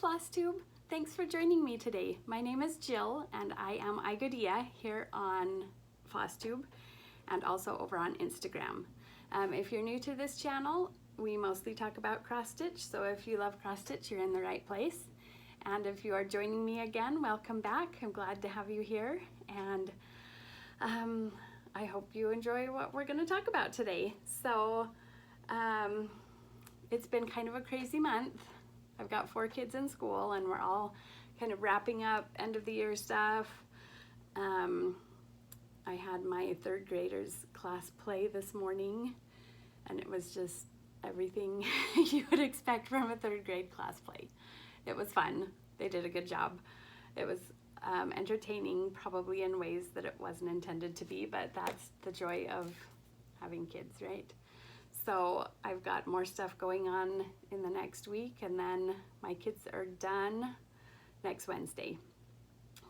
Flosstube. Thanks for joining me today. My name is Jill and I am iGodia here on Flosstube and also over on Instagram. If you're new to this channel, we mostly talk about cross stitch, so if you love cross stitch, you're in the right place. And if you are joining me again, welcome back. I'm glad to have you here, and I hope you enjoy what we're going to talk about today. So it's been kind of a crazy month. I've got 4 kids in school and we're all kind of wrapping up end of the year stuff. I had my 3rd graders class play this morning and it was just everything you would expect from a 3rd grade class play. It was fun. They did a good job. It was entertaining, probably in ways that it wasn't intended to be, but that's the joy of having kids, right? So I've got more stuff going on in the next week, and then my kids are done next Wednesday,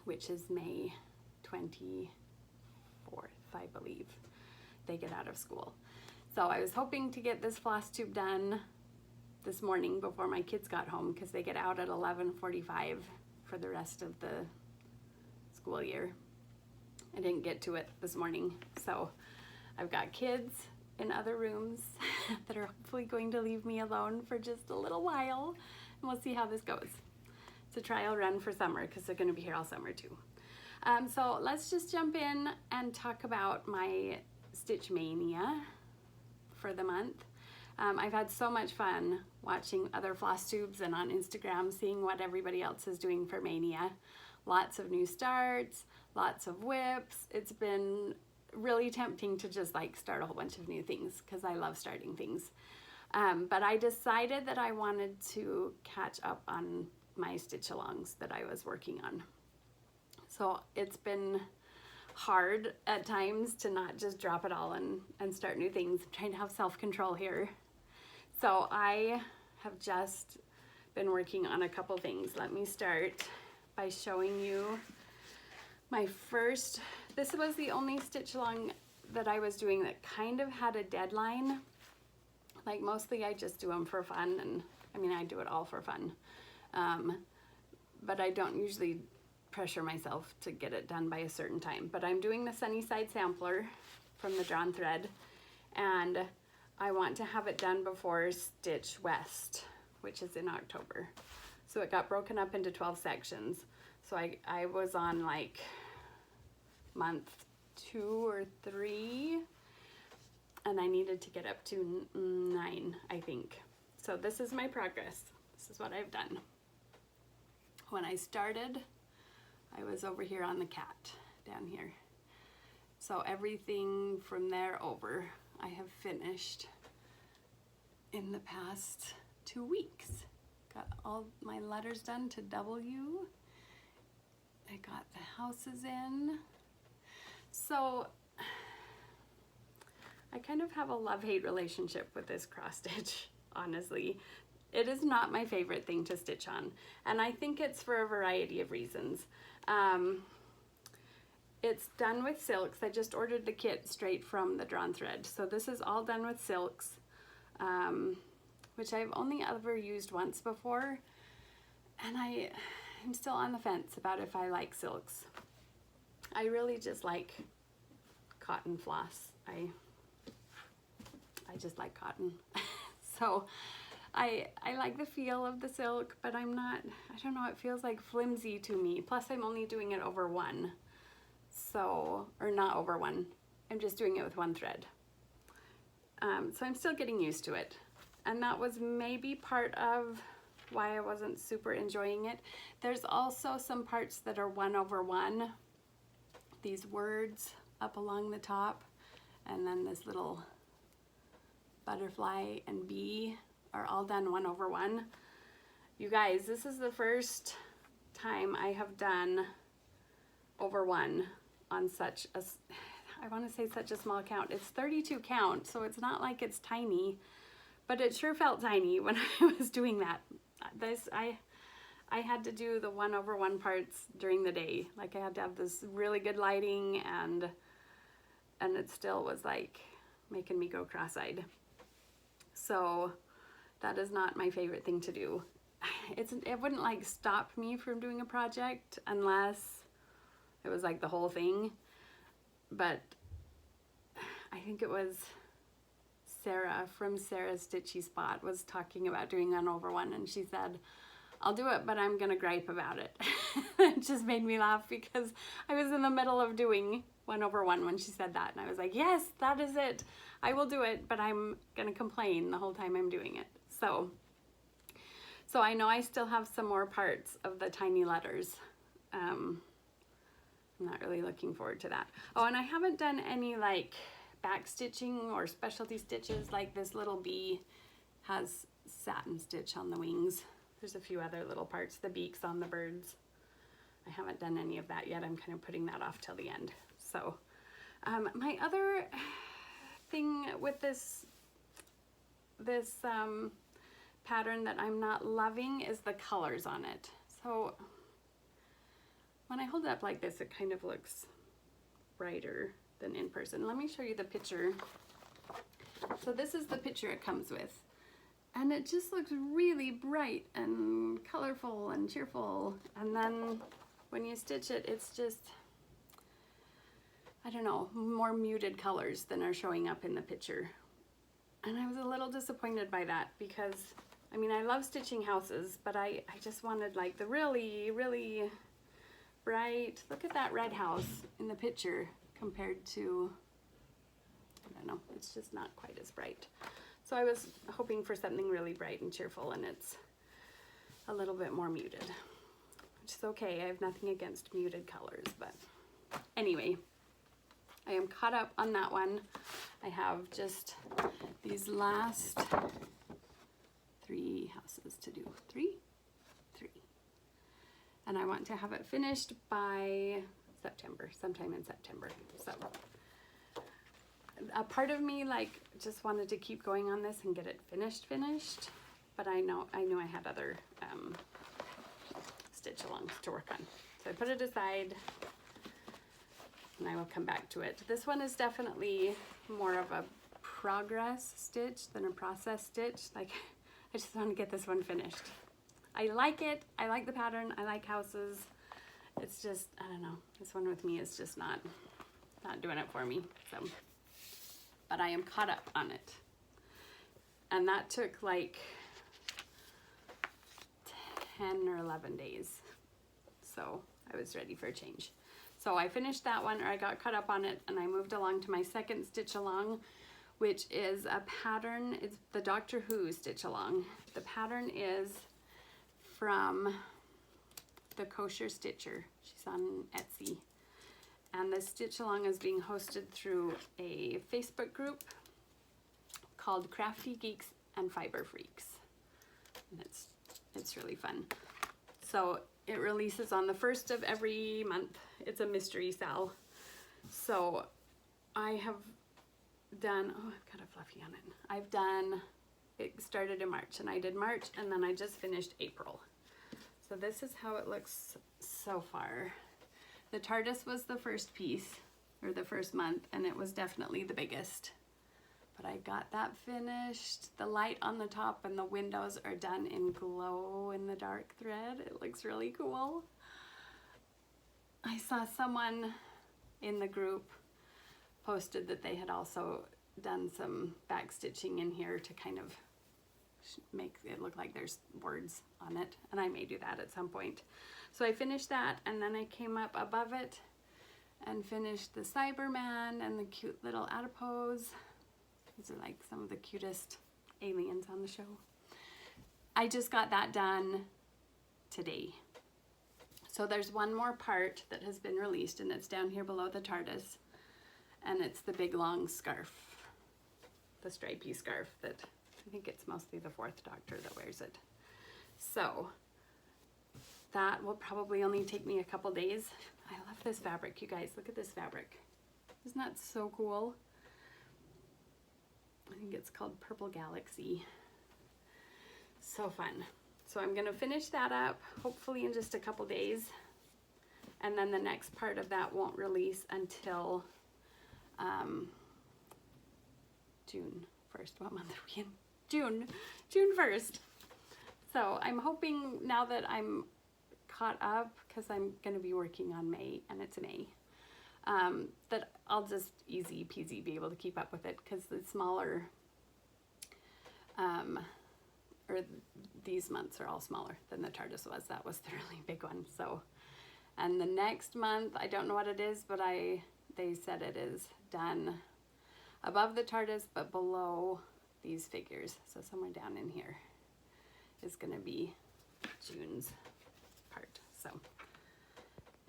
which is May 24th, I believe. They get out of school. So I was hoping to get this floss tube done this morning before my kids got home, because they get out at 11:45 for the rest of the school year. I didn't get to it this morning, so I've got kids in other rooms that are hopefully going to leave me alone for just a little while, and we'll see how this goes. It's a trial run for summer because they're going to be here all summer too. So let's just jump in and talk about my stitch mania for the month. I've had so much fun watching other floss tubes and on Instagram, seeing what everybody else is doing for mania. Lots of new starts, lots of whips. It's been really tempting to just like start a whole bunch of new things because I love starting things. But I decided that I wanted to catch up on my stitch alongs that I was working on. So it's been hard at times to not just drop it all and start new things. I'm trying to have self-control here. So I have just been working on a couple things. Let me start by showing you my first. This was the only stitch along that I was doing that kind of had a deadline. Like mostly I just do them for fun, and I mean I do it all for fun. But I don't usually pressure myself to get it done by a certain time. But I'm doing the Sunnyside sampler from the drawn thread, and I want to have it done before Stitch West, which is in October. So it got broken up into 12 sections. So I was on like month 2 or 3, and I needed to get up to 9, I think. So this is my progress. This is what I've done. When I started, I was over here on the cat down here. So everything from there over I have finished in the past 2 weeks. Got all my letters done to W. I got the houses in. So I kind of have a love-hate relationship with this cross stitch, honestly. It is not my favorite thing to stitch on, and I think it's for a variety of reasons. It's done with silks. I just ordered the kit straight from the drawn thread. So this is all done with silks, which I've only ever used once before, and I'm still on the fence about if I like silks. I really just like cotton floss. I just like cotton. So I like the feel of the silk, but I don't know, it feels like flimsy to me. Plus I'm only doing it over 1. So, or not over 1. I'm just doing it with 1 thread. So I'm still getting used to it. And that was maybe part of why I wasn't super enjoying it. There's also some parts that are 1 over 1. These words up along the top, and then this little butterfly and bee are all done 1 over 1. You guys, this is the first time I have done over 1 on such a, I want to say such a small count. It's 32 count, so it's not like it's tiny, but it sure felt tiny when I was doing that. I had to do the 1 over 1 parts during the day. Like I had to have this really good lighting, and it still was like making me go cross-eyed. So that is not my favorite thing to do. it wouldn't like stop me from doing a project unless it was like the whole thing. But I think it was Sarah from Sarah's Stitchy Spot was talking about doing an over one, and she said, I'll do it, but I'm gonna gripe about it. It just made me laugh because I was in the middle of doing 1 over 1 when she said that, and I was like, yes, that is it. I will do it, but I'm gonna complain the whole time I'm doing it. So I know I still have some more parts of the tiny letters. I'm not really looking forward to that. Oh, and I haven't done any like back stitching or specialty stitches. Like this little bee has satin stitch on the wings. There's a few other little parts, the beaks on the birds. I haven't done any of that yet. I'm kind of putting that off till the end. So my other thing with this pattern that I'm not loving is the colors on it. So when I hold it up like this, it kind of looks brighter than in person. Let me show you the picture. So this is the picture it comes with. And it just looks really bright and colorful and cheerful. And then when you stitch it, it's just, I don't know, more muted colors than are showing up in the picture. And I was a little disappointed by that because, I mean, I love stitching houses, but I just wanted like the really, really bright, look at that red house in the picture compared to, I don't know, it's just not quite as bright. So I was hoping for something really bright and cheerful, and it's a little bit more muted, which is okay. I have nothing against muted colors, but anyway, I am caught up on that one. I have just these last 3 houses to do. 3? 3. And I want to have it finished by September, sometime in September. So a part of me like just wanted to keep going on this and get it finished, but I knew I had other stitch alongs to work on. So I put it aside and I will come back to it. This one is definitely more of a progress stitch than a process stitch. Like I just want to get this one finished. I like it. I like the pattern. I like houses. It's just, I don't know. This one with me is just not doing it for me. So, but I am caught up on it. And that took like 10 or 11 days. So I was ready for a change. So I finished that one, or I got caught up on it, and I moved along to my second stitch along, which is a pattern. It's the Doctor Who stitch along. The pattern is from the Kosher Stitcher. She's on Etsy. And the stitch along is being hosted through a Facebook group called Crafty Geeks and Fiber Freaks. And it's really fun. So it releases on the 1st of every month. It's a mystery sal. So I have done, oh, I've got a fluffy on it. It started in March, and I did March, and then I just finished April. So this is how it looks so far. The TARDIS was the first piece, or the first month, and it was definitely the biggest. But I got that finished. The light on the top and the windows are done in glow in the dark thread. It looks really cool. I saw someone in the group posted that they had also done some back stitching in here to kind of make it look like there's words on it, and I may do that at some point. So I finished that, and then I came up above it and finished the Cyberman and the cute little adipose. These are like some of the cutest aliens on the show. I just got that done today. So there's one more part that has been released, and it's down here below the TARDIS, and it's the big long scarf, the stripy scarf that I think it's mostly the 4th Doctor that wears it. So that will probably only take me a couple days. I love this fabric, you guys. Look at this fabric. Isn't that so cool? I think it's called Purple Galaxy. So fun. So I'm gonna finish that up, hopefully in just a couple days. And then the next part of that won't release until June 1st. What month are we in? June 1st. So I'm hoping now that I'm caught up, because I'm going to be working on May, and it's May, that I'll just easy peasy be able to keep up with it, because the smaller, or these months are all smaller than the TARDIS was. That was the really big one. So, and the next month, I don't know what it is, but they said it is done above the TARDIS, but below these figures. So somewhere down in here is going to be June's part. So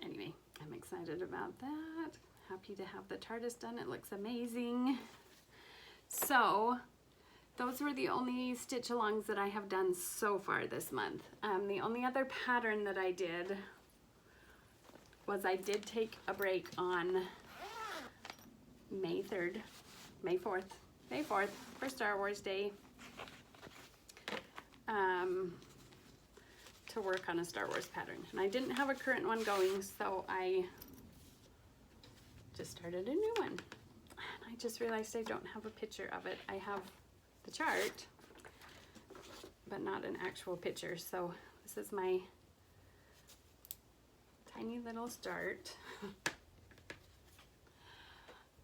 anyway, I'm excited about that. Happy to have the TARDIS done. It looks amazing. So those were the only stitch alongs that I have done so far this month. The only other pattern that I did was I did take a break on May 4th for Star Wars Day, to work on a Star Wars pattern. And I didn't have a current one going, so I just started a new one. And I just realized I don't have a picture of it. I have the chart, but not an actual picture. So this is my tiny little start.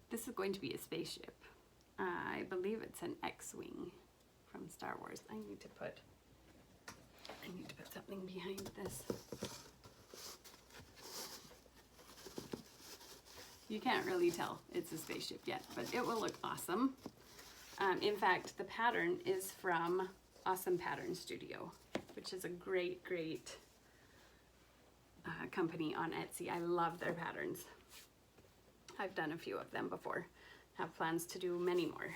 This is going to be a spaceship. I believe it's an X-Wing from Star Wars. I need to put something behind this. You can't really tell it's a spaceship yet, but it will look awesome. In fact, the pattern is from Awesome Pattern Studio, which is a great company on Etsy. I love their patterns. I've done a few of them before. Have plans to do many more.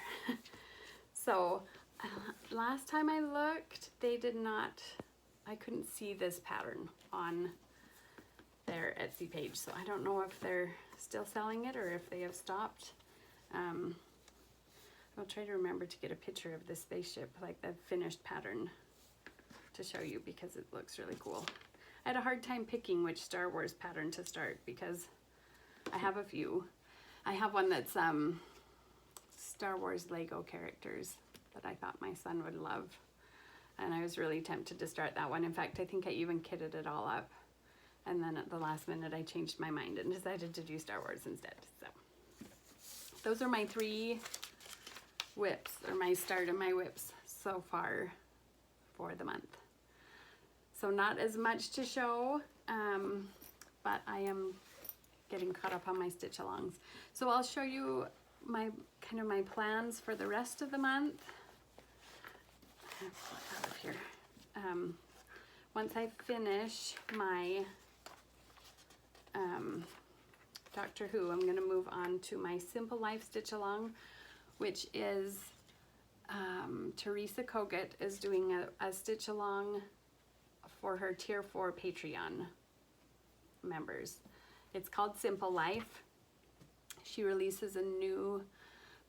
So last time I looked, they did not, I couldn't see this pattern on their Etsy page. So I don't know if they're still selling it or if they have stopped. I'll try to remember to get a picture of this spaceship, like the finished pattern, to show you, because it looks really cool. I had a hard time picking which Star Wars pattern to start because I have a few. I have one that's Star Wars Lego characters that I thought my son would love, and I was really tempted to start that one. In fact, I think I even kitted it all up, and then at the last minute I changed my mind and decided to do Star Wars instead. So those are my 3 whips, or my start of my whips so far for the month. So not as much to show, but I am getting caught up on my stitch alongs. So I'll show you my my plans for the rest of the month. Out of here. Once I finish my Doctor Who, I'm going to move on to my Simple Life stitch along, which is Teresa Kogut is doing a stitch along for her Tier 4 Patreon members. It's called Simple Life. She releases a new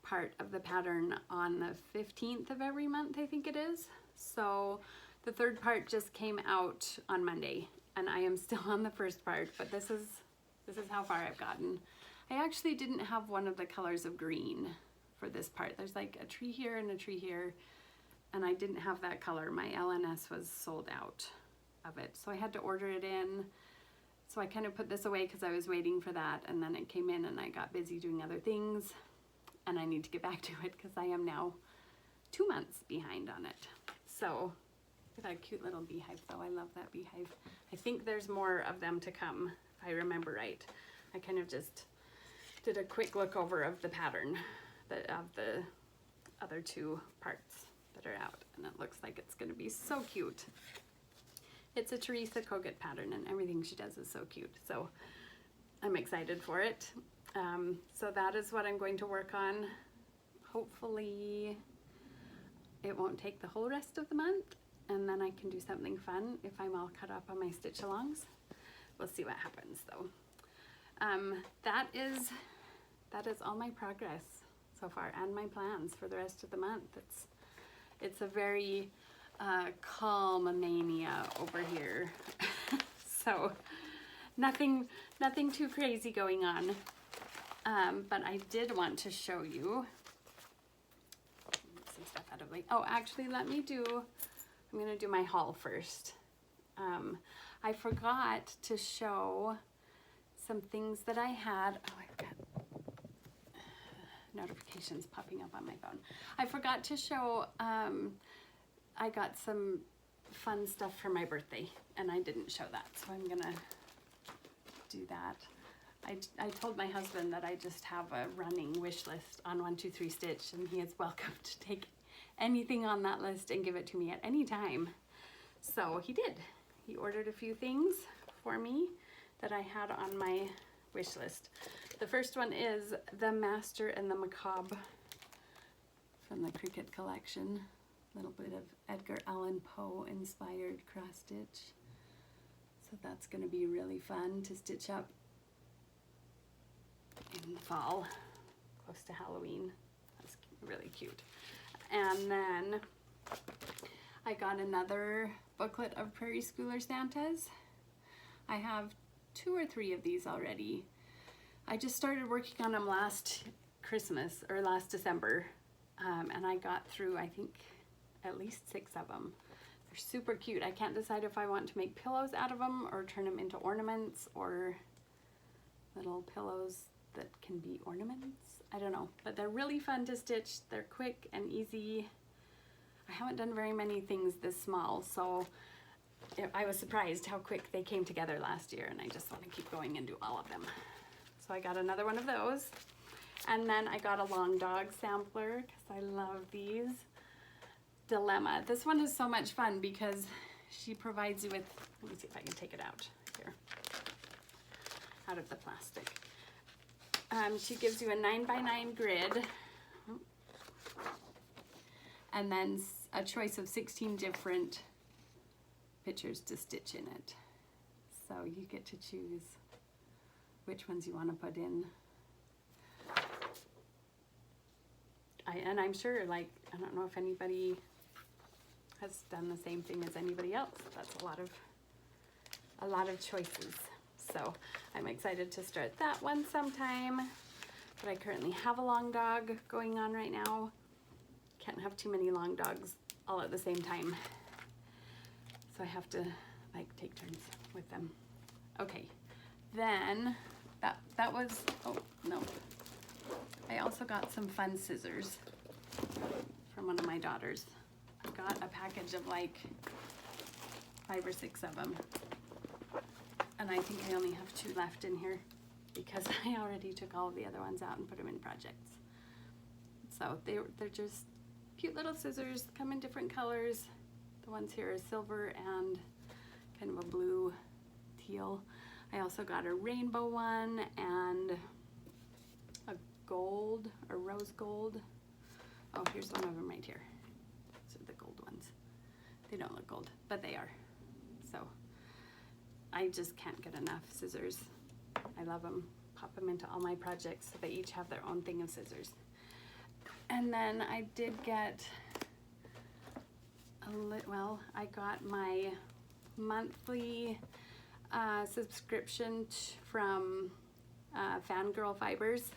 part of the pattern on the 15th of every month, I think it is. So the 3rd part just came out on Monday, and I am still on the 1st part, but this is how far I've gotten. I actually didn't have one of the colors of green for this part. There's like a tree here and a tree here, and I didn't have that color. My LNS was sold out of it, so I had to order it in. So I kind of put this away because I was waiting for that, and then it came in and I got busy doing other things, and I need to get back to it because I am now 2 months behind on it. So look at that cute little beehive though. I love that beehive. I think there's more of them to come, if I remember right. I kind of just did a quick look over of the pattern of the other 2 parts that are out, and it looks like it's going to be so cute. It's a Teresa Kogut pattern, and everything she does is so cute. So I'm excited for it. So that is what I'm going to work on. Hopefully it won't take the whole rest of the month, and then I can do something fun if I'm all caught up on my stitch alongs. We'll see what happens though. That is all my progress so far, and my plans for the rest of the month. It's a very calm mania over here. So nothing too crazy going on. But I did want to show you some stuff out of the way. Oh, actually, I'm I'm gonna do my haul first. I forgot to show some things that I had. Oh, I've got notifications popping up on my phone. I forgot to show, I got some fun stuff for my birthday and I didn't show that, so I'm gonna do that. I told my husband that I just have a running wish list on 123 Stitch, and he is welcome to take anything on that list and give it to me at any time. So he did. He ordered a few things for me that I had on my wish list. The first one is the Master and the Macabre from the Cricket collection. A little bit of Edgar Allan Poe inspired cross stitch. So that's going to be really fun to stitch up in the fall, close to Halloween. That's really cute. And then I got another booklet of Prairie Schooler Santas. I have 2 or 3 of these already. I just started working on them last Christmas or last December, and I got through, I think, at least 6 of them. They're super cute. I can't decide if I want to make pillows out of them or turn them into ornaments or little pillows that can be ornaments. I don't know, but they're really fun to stitch. They're quick and easy. I haven't done very many things this small, so I was surprised how quick they came together last year, and I just want to keep going and do all of them. So I got another one of those. And then I got a long dog sampler because I love these. Dilemma. This one is so much fun because she provides you with, let me see if I can take it out here, out of the plastic. She gives you a 9x9 grid and then a choice of 16 different pictures to stitch in it. So you get to choose which ones you want to put in. And I'm sure, like, I don't know if anybody has done the same thing as anybody else. That's a lot of choices. So I'm excited to start that one sometime. But I currently have a long dog going on right now. Can't have too many long dogs all at the same time. So I have to like take turns with them. Okay, then that was, oh no. I also got some fun scissors from one of my daughters. I got a package of like 5 or 6 of them. And I think I only have 2 left in here because I already took all of the other ones out and put them in projects. So they're just cute little scissors, come in different colors. The ones here are silver and kind of a blue teal. I also got a rainbow one and a gold or rose gold. Oh, here's one of them right here. These are the gold ones. They don't look gold, but they are. So I just can't get enough scissors. I love them. Pop them into all my projects so they each have their own thing of scissors. And then I did get I got my monthly subscription from Fangirl Fibers.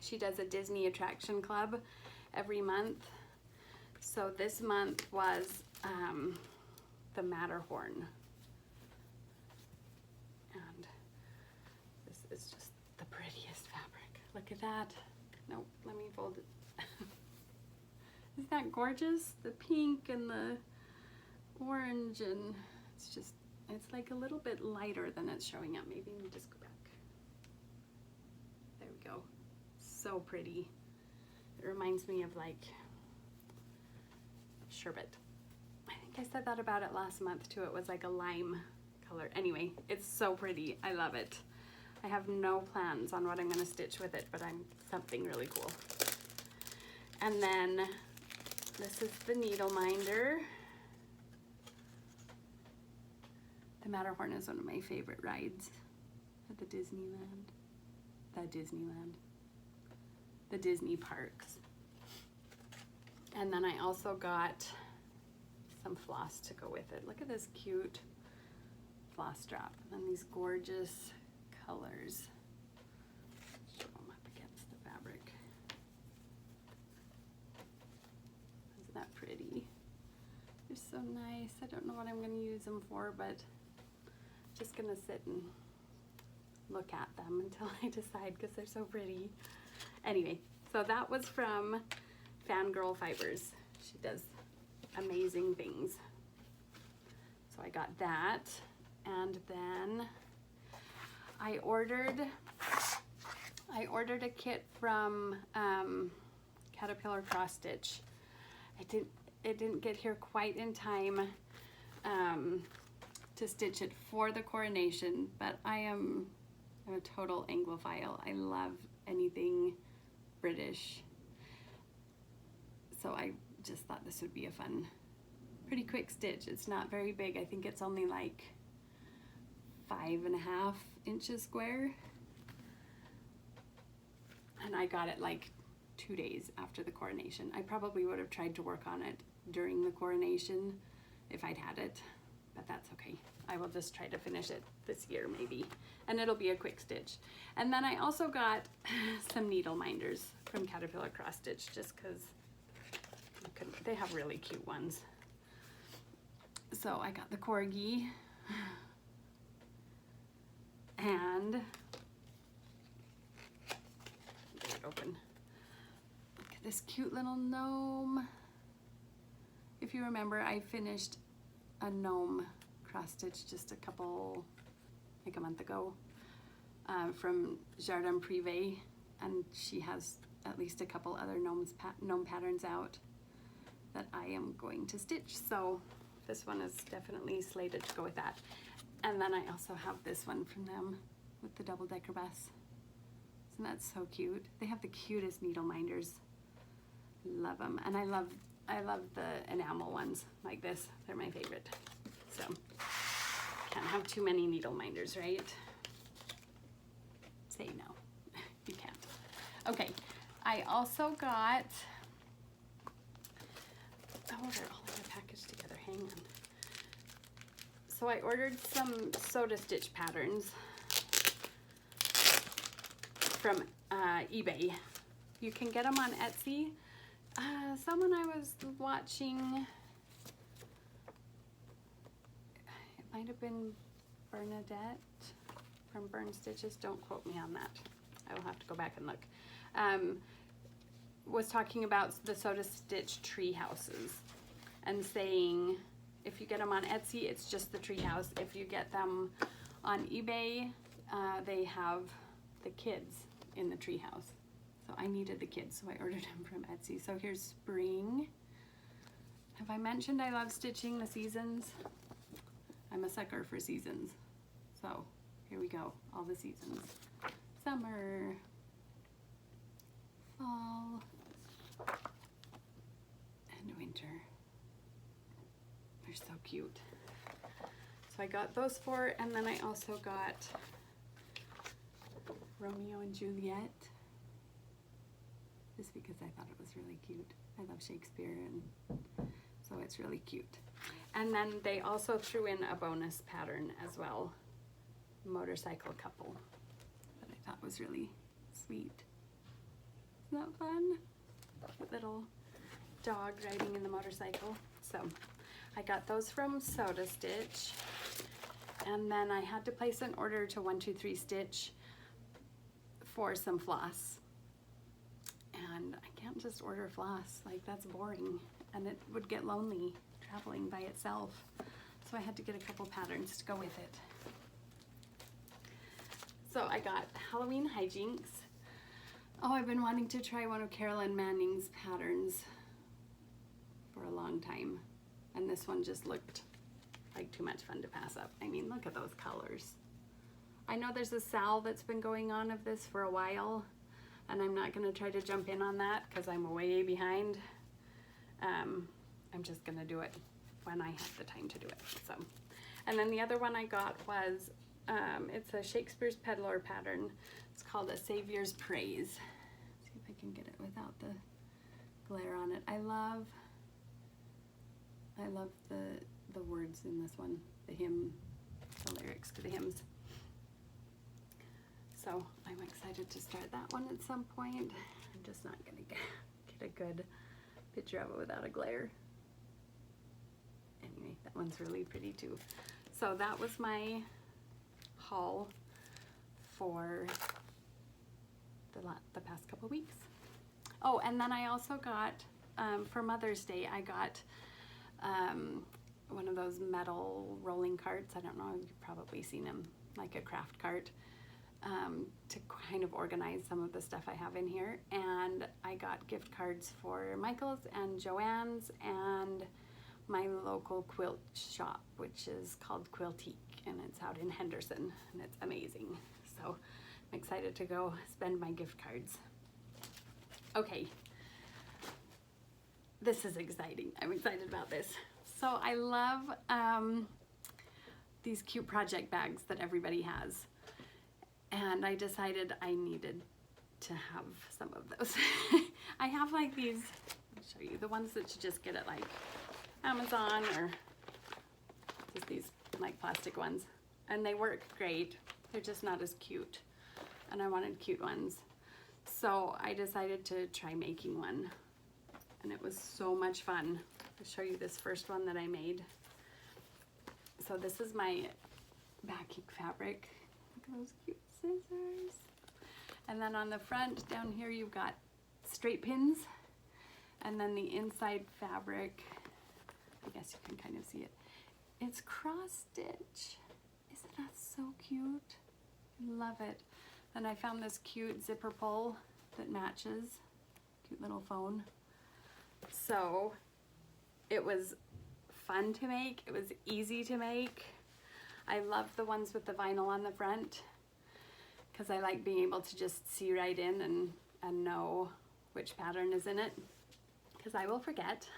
She does a Disney attraction club every month. So this month was the Matterhorn. And this is just the prettiest fabric. Look at that. Nope, let me fold it. Isn't that gorgeous? The pink and the orange, and it's like a little bit lighter than it's showing up. Maybe let me just go back. There we go. So pretty. It reminds me of like sherbet. I think I said that about it last month too. It was like a lime color. Anyway, it's so pretty. I love it. I have no plans on what I'm going to stitch with it, but I'm something really cool. And then this is the needle minder. The Matterhorn is one of my favorite rides at the Disney parks. And then I also got some floss to go with it. Look at this cute floss drop and these gorgeous colors. Show them up against the fabric. Isn't that pretty? They're so nice. I don't know what I'm going to use them for, but just going to sit and look at them until I decide because they're so pretty. Anyway, so that was from Fangirl Fibers. She does amazing things. So I got that, and then I ordered a kit from Caterpillar Cross Stitch. It didn't get here quite in time to stitch it for the coronation, but I'm a total Anglophile. I love anything British. So I just thought this would be a fun, pretty quick stitch. It's not very big. I think it's only like 5.5 inches square. And I got it like 2 days after the coronation. I probably would have tried to work on it during the coronation if I'd had it, but that's okay. I will just try to finish it this year maybe, and it'll be a quick stitch. And then I also got some needle minders from Caterpillar Cross Stitch just because they have really cute ones. So I got the corgi and get it open. Look at this cute little gnome. If you remember, I finished a gnome cross stitch just like a month ago from Jardin Privé, and she has at least a couple other gnome patterns out that I am going to stitch. So this one is definitely slated to go with that. And then I also have this one from them with the double-decker bus. Isn't that so cute? They have the cutest needle minders. Love them. And I love the enamel ones like this. They're my favorite. So can't have too many needle minders, right? Say no. You can't. Okay. I also got, oh, they're all in a package together. Hang on. So I ordered some soda stitch patterns from eBay. You can get them on Etsy. Someone I was watching, it might have been Bernadette from Burn Stitches. Don't quote me on that. I will have to go back and look. Was talking about the soda stitch tree houses and saying if you get them on Etsy, it's just the tree house. If you get them on eBay, they have the kids in the tree house. So I needed the kids, so I ordered them from Etsy. So here's spring. Have I mentioned I love stitching the seasons? I'm a sucker for seasons. So here we go, all the seasons. Summer, fall, and winter. They're so cute. So I got those 4, and then I also got Romeo and Juliet, just because I thought it was really cute. I love Shakespeare, and so it's really cute. And then they also threw in a bonus pattern as well, motorcycle couple, that I thought was really sweet. Isn't that fun? Little dog riding in the motorcycle. So I got those from Soda Stitch, and then I had to place an order to 123 Stitch for some floss. And I can't just order floss, like that's boring, and it would get lonely traveling by itself. So I had to get a couple patterns to go with it. So I got Halloween hijinks. Oh, I've been wanting to try one of Carolyn Manning's patterns for a long time. And this one just looked like too much fun to pass up. I mean, look at those colors. I know there's a sal that's been going on of this for a while, and I'm not gonna try to jump in on that because I'm way behind. I'm just gonna do it when I have the time to do it. So, and then the other one I got was, it's a Shakespeare's Peddler pattern. It's called A Savior's Praise. See if I can get it without the glare on it. I love the words in this one, the hymn, the lyrics to the hymns. So I'm excited to start that one at some point. I'm just not gonna get a good picture of it without a glare. Anyway, that one's really pretty too. So that was my haul for the past couple weeks. Oh, and then I also got, for Mother's Day, I got one of those metal rolling carts. I don't know, you've probably seen them, like a craft cart, to kind of organize some of the stuff I have in here. And I got gift cards for Michael's and Joanne's and my local quilt shop, which is called Quiltique, and it's out in Henderson, and it's amazing. So I'm excited to go spend my gift cards. Okay, this is exciting. I'm excited about this. So I love these cute project bags that everybody has, and I decided I needed to have some of those. I have like these, I'll show you, the ones that you just get at like Amazon, or just these like plastic ones, and they work great. They're just not as cute, and I wanted cute ones. So I decided to try making one, and it was so much fun. I'll show you this first one that I made. So this is my backing fabric. Look at those cute scissors. And then on the front down here you've got straight pins, and then the inside fabric, I guess you can kind of see it, it's cross stitch. Isn't that so cute? Love it. And I found this cute zipper pull that matches. Cute little phone. So it was fun to make. It was easy to make. I love the ones with the vinyl on the front because I like being able to just see right in and know which pattern is in it, because I will forget.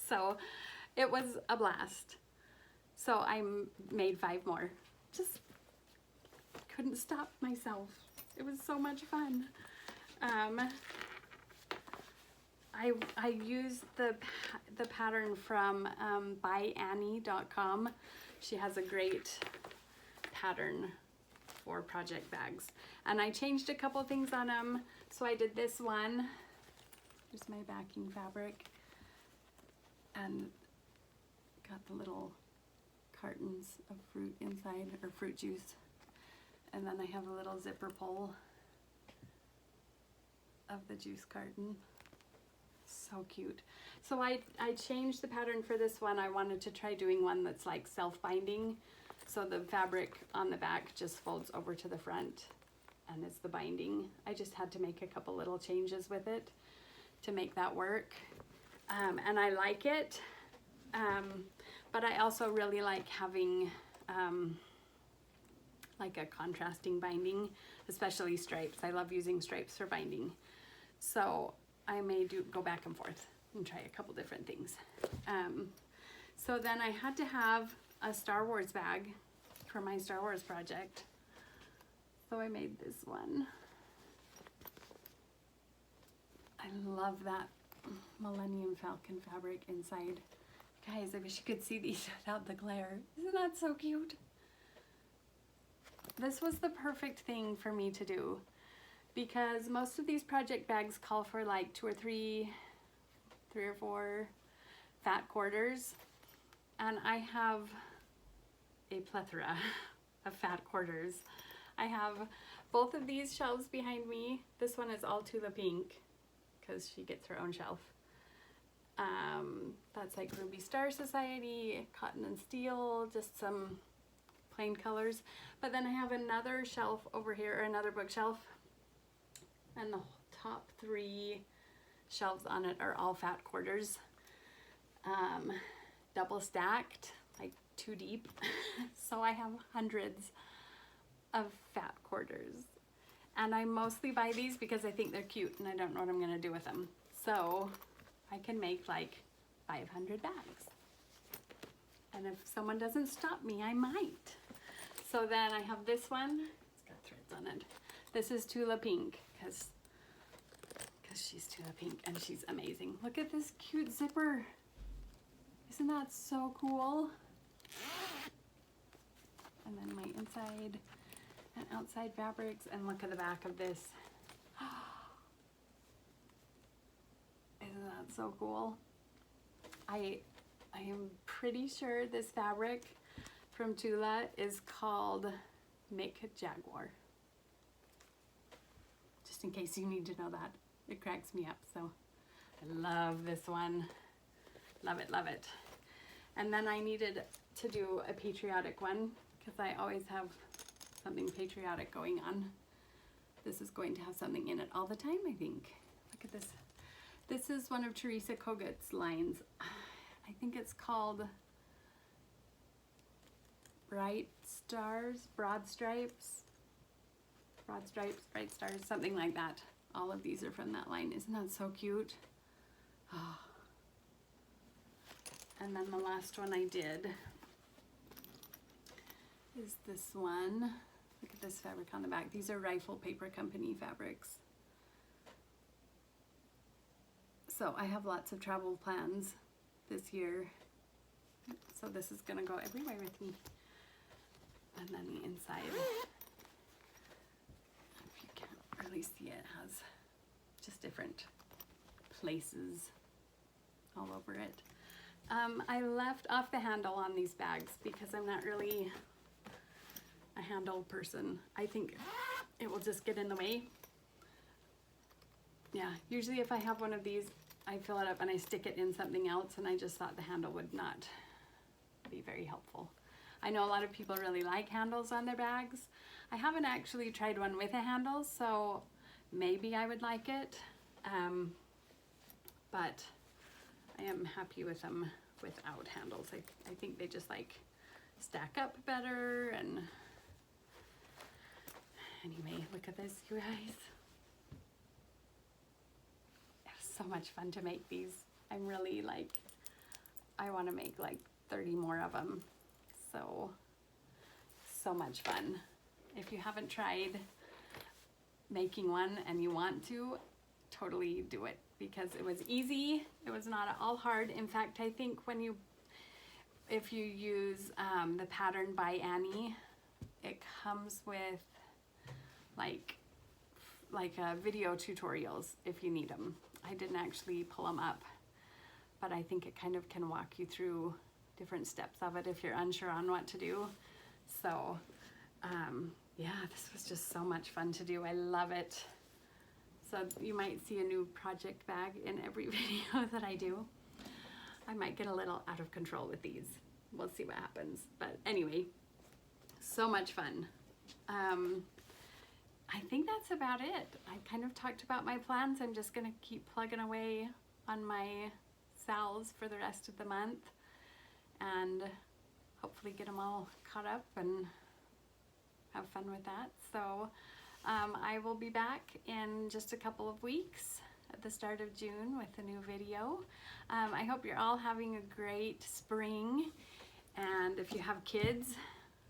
So it was a blast. So I made 5 more. Just couldn't stop myself. It was so much fun. I used the pattern from byannie.com. She has a great pattern for project bags, and I changed a couple things on them. So I did this one. Here's my backing fabric, and got the little cartons of fruit inside, or fruit juice, and then I have a little zipper pull of the juice carton. So cute. So I changed the pattern for this one. I wanted to try doing one that's like self-binding, so the fabric on the back just folds over to the front and it's the binding. I just had to make a couple little changes with it to make that work, and I like it, but I also really like having like a contrasting binding, especially stripes. I love using stripes for binding, so I may go back and forth and try a couple different things. So then I had to have a Star Wars bag for my Star Wars project. So I made this one. I love that Millennium Falcon fabric inside. Guys, I wish you could see these without the glare. Isn't that so cute? This was the perfect thing for me to do, because most of these project bags call for like 2 or 3 or 4 fat quarters, and I have a plethora of fat quarters. I have both of these shelves behind me. This one is all Tula Pink because she gets her own shelf. That's like Ruby Star Society, Cotton and Steel, just some plain colors. But then I have another shelf over here, or another bookshelf, and the top 3 shelves on it are all fat quarters, double stacked, like 2 deep. So I have hundreds of fat quarters, and I mostly buy these because I think they're cute and I don't know what I'm gonna do with them. So I can make like 500 bags, and if someone doesn't stop me, I might. So then I have this one. It's got threads on it. This is Tula Pink because she's Tula Pink and she's amazing. Look at this cute zipper. Isn't that so cool? And then my inside and outside fabrics, and look at the back of this. Isn't that so cool? I I am pretty sure this fabric from Tula is called Mick Jaguar. Just in case you need to know that. It cracks me up, so I love this one. Love it, love it. And then I needed to do a patriotic one because I always have something patriotic going on. This is going to have something in it all the time, I think. Look at this. This is one of Teresa Kogut's lines. I think it's called Bright Stars, Broad Stripes, Bright Stars, something like that. All of these are from that line. Isn't that so cute? Oh. And then the last one I did is this one. Look at this fabric on the back. These are Rifle Paper Company fabrics. So I have lots of travel plans this year. So this is gonna go everywhere with me. And then the inside, if you can't really see it, has just different places all over it. I left off the handle on these bags because I'm not really a handle person. I think it will just get in the way. Yeah, usually if I have one of these, I fill it up and I stick it in something else, and I just thought the handle would not be very helpful. I know a lot of people really like handles on their bags. I haven't actually tried one with a handle, so maybe I would like it. But I am happy with them without handles. I think they just like stack up better. And anyway, look at this, you guys. It was so much fun to make these. I'm really like, I want to make like 30 more of them. So much fun. If you haven't tried making one and you want to, totally do it, because it was easy. It was not at all hard. In fact, I think if you use the pattern by Annie, it comes with like video tutorials if you need them. I didn't actually pull them up, but I think it kind of can walk you through different steps of it if you're unsure on what to do. So yeah, this was just so much fun to do. I love it. So you might see a new project bag in every video that I do. I might get a little out of control with these. We'll see what happens. But anyway, so much fun. I think that's about it. I kind of talked about my plans. I'm just gonna keep plugging away on my sales for the rest of the month and hopefully get them all caught up and have fun with that. So I will be back in just a couple of weeks at the start of June with a new video. I hope you're all having a great spring, and if you have kids,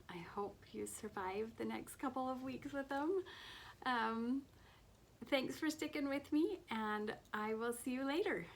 I hope you survive the next couple of weeks with them. Thanks for sticking with me, and I will see you later.